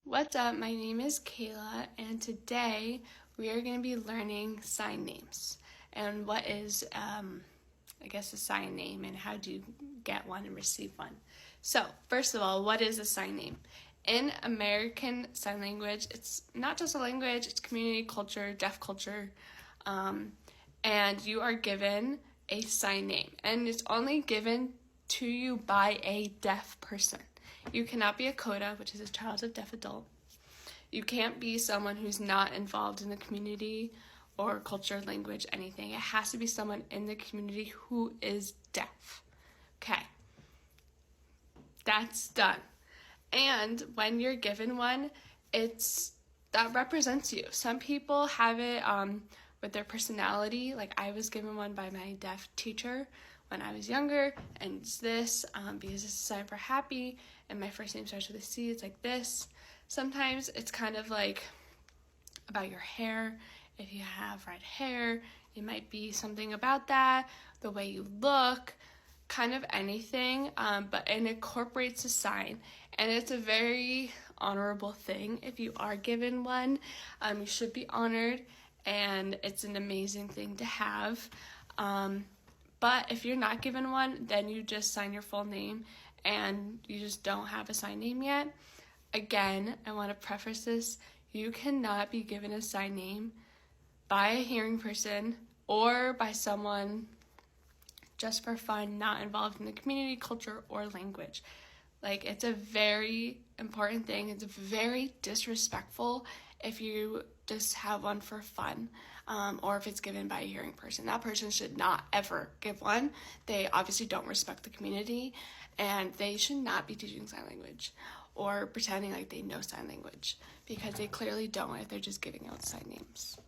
What's up? My name is Caela, and today we are going to be learning sign names and what is, a sign name and how do you get one and receive one. So, first of all, what is a sign name? In American Sign Language, it's not just a language, it's community culture, deaf culture, and you are given a sign name, and it's only given to you by a deaf person. You cannot be a CODA, which is a child of deaf adult. You can't be someone who's not involved in the community or culture, language, anything. It has to be someone in the community who is deaf. Okay, that's done. And when you're given one, that represents you. Some people have it with their personality. Like I was given one by my deaf teacher when I was younger, and it's this because it's a sign for happy, and my first name starts with a C. It's like this. Sometimes it's kind of like about your hair. If you have red hair, it might be something about that, the way you look, kind of anything, but it incorporates a sign, and it's a very honorable thing. If you are given one, you should be honored, and it's an amazing thing to have. But if you're not given one, then you just sign your full name and you just don't have a sign name yet. Again, I want to preface this. You cannot be given a sign name by a hearing person or by someone just for fun, not involved in the community, culture, or language. Like, it's a very important thing. It's very disrespectful if you just have one for fun, or if it's given by a hearing person. That person should not ever give one. They obviously don't respect the community, and they should not be teaching sign language or pretending like they know sign language, because they clearly don't if they're just giving out sign names.